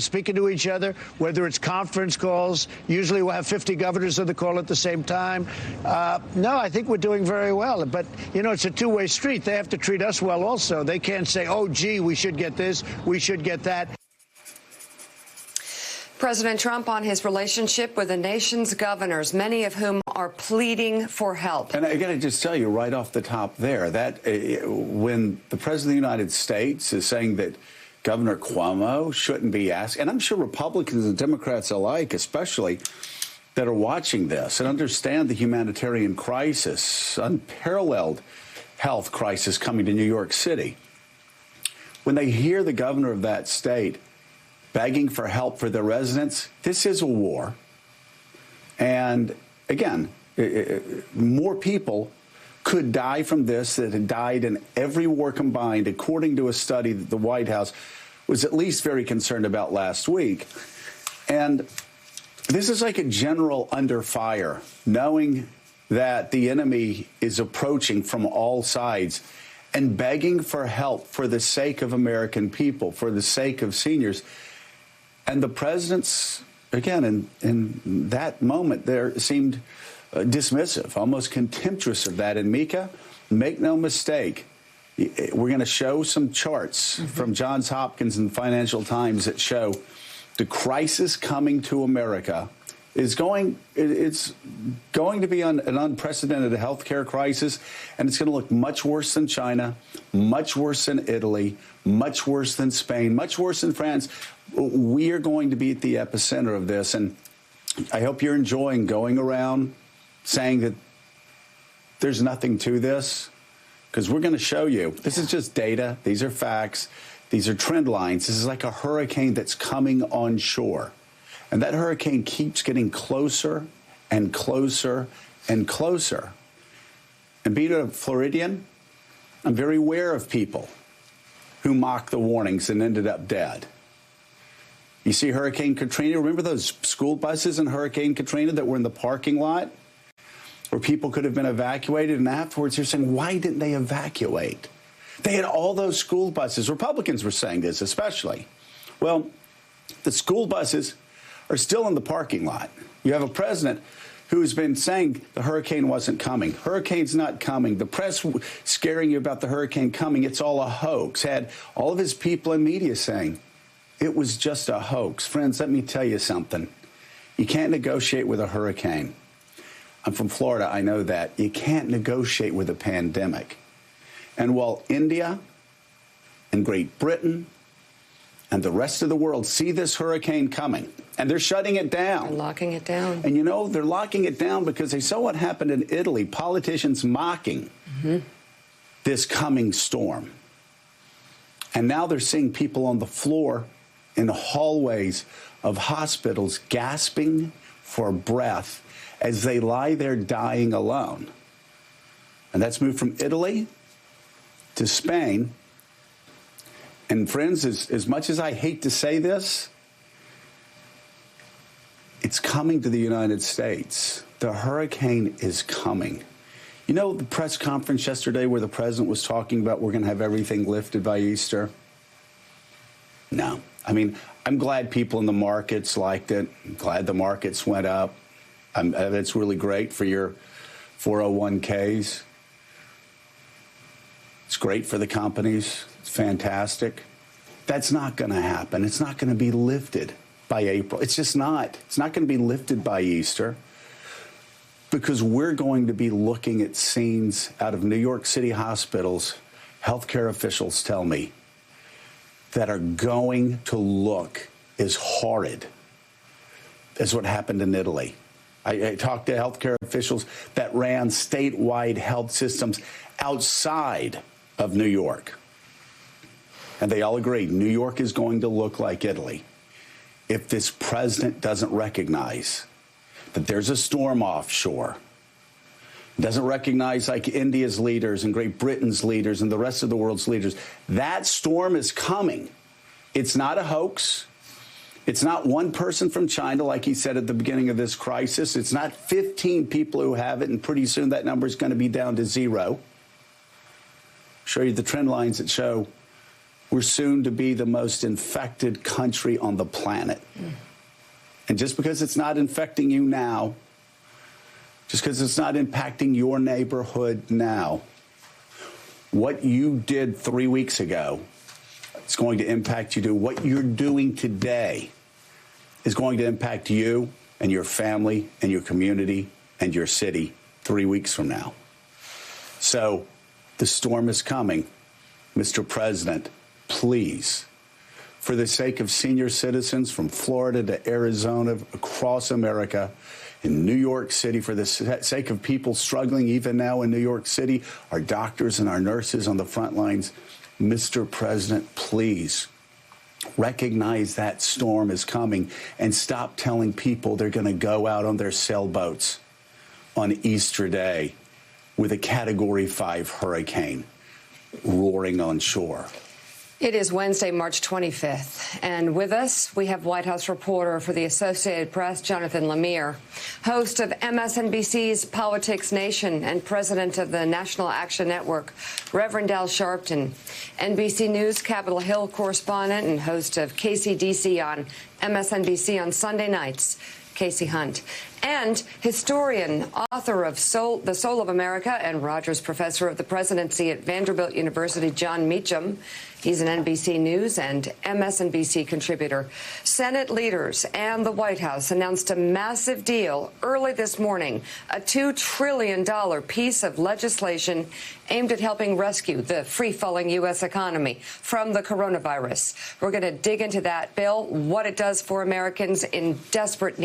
speaking to each other, whether it's conference calls. Usually we'll have 50 governors on the call at the same time. No, I think we're doing very well. But, you know, it's a two-way street. They have to treat us well also. They can't say, oh, gee, we should get this, we should get that. President Trump on his relationship with the nation's governors, many of whom are pleading for help. And I got to just tell you right off the top there that when the President of the United States is saying that Governor Cuomo shouldn't be asked, and I'm sure Republicans and Democrats alike, especially, that are watching this and understand the humanitarian crisis, unparalleled health crisis coming to New York City. When they hear the governor of that state begging for help for their residents, this is a war. And again, more people could die from this that had died in every war combined, according to a study that the White House was at least very concerned about last week. And this is like a general under fire, knowing that the enemy is approaching from all sides and begging for help for the sake of American people, for the sake of seniors. And the president's, again, in that moment there seemed dismissive, almost contemptuous of that. And Mika, make no mistake, we're going to show some charts from Johns Hopkins and Financial Times that show the crisis coming to America is going to be an unprecedented health care crisis, and it's going to look much worse than China, much worse than Italy, much worse than Spain, much worse than France. We are going to be at the epicenter of this, and I hope you're enjoying going around saying that there's nothing to this, because we're going to show you. This is just data. These are facts. These are trend lines. This is like a hurricane that's coming on shore. And that hurricane keeps getting closer and closer and closer. And being a Floridian, I'm very aware of people who mocked the warnings and ended up dead. You see Hurricane Katrina, remember those school buses in Hurricane Katrina that were in the parking lot where people could have been evacuated? And afterwards, you're saying, why didn't they evacuate? They had all those school buses. Republicans were saying this especially. Well, the school buses are still in the parking lot. You have a president who's been saying the hurricane wasn't coming. Hurricane's not coming. The press scaring you about the hurricane coming. It's all a hoax. Had all of his people in media saying it was just a hoax. Friends, let me tell you something. You can't negotiate with a hurricane. I'm from Florida. I know that. You can't negotiate with a pandemic. And while India and Great Britain and the rest of the world see this hurricane coming, and they're shutting it down. They're locking it down. And, you know, they're locking it down because they saw what happened in Italy, politicians mocking this coming storm. And now they're seeing people on the floor in the hallways of hospitals gasping for breath as they lie there dying alone. And that's moved from Italy to Spain. And friends, as much as I hate to say this, it's coming to the United States. The hurricane is coming. You know the press conference yesterday where the president was talking about we're going to have everything lifted by Easter? No. I mean, I'm glad people in the markets liked it. I'm glad the markets went up. That's really great for your 401ks. It's great for the companies. It's fantastic. That's not going to happen. It's not going to be lifted by April. It's just not. It's not going to be lifted by Easter, because we're going to be looking at scenes out of New York City hospitals, healthcare officials tell me, that are going to look as horrid as what happened in Italy. I talked to healthcare officials that ran statewide health systems outside of New York. And they all agreed New York is going to look like Italy if this president doesn't recognize that there's a storm offshore, doesn't recognize, like India's leaders and Great Britain's leaders and the rest of the world's leaders, that storm is coming. It's not a hoax. It's not one person from China, like he said at the beginning of this crisis. It's not 15 people who have it, and pretty soon that number is going to be down to 0. Show you the trend lines that show we're soon to be the most infected country on the planet. And just because it's not infecting you now, just because it's not impacting your neighborhood now, what you did 3 weeks ago is going to impact you too. What you're doing today is going to impact you and your family and your community and your city 3 weeks from now. So the storm is coming. Mr. President, please, for the sake of senior citizens from Florida to Arizona, across America, in New York City, for the sake of people struggling even now in New York City, our doctors and our nurses on the front lines, Mr. President, please recognize that storm is coming and stop telling people they're going to go out on their sailboats on Easter Day with a Category 5 hurricane roaring on shore. It is Wednesday, March 25th, and with us, we have White House reporter for the Associated Press, Jonathan Lemire, host of MSNBC's Politics Nation and president of the National Action Network, Reverend Al Sharpton, NBC News Capitol Hill correspondent and host of KCDC on MSNBC on Sunday nights, Casey Hunt, and historian, author of The Soul of America, and Rogers Professor of the Presidency at Vanderbilt University, John Meacham. He's an NBC News and MSNBC contributor. Senate leaders and the White House announced a massive deal early this morning, a $2 trillion piece of legislation aimed at helping rescue the free-falling U.S. economy from the coronavirus. We're going to dig into that bill, what it does for Americans in desperate need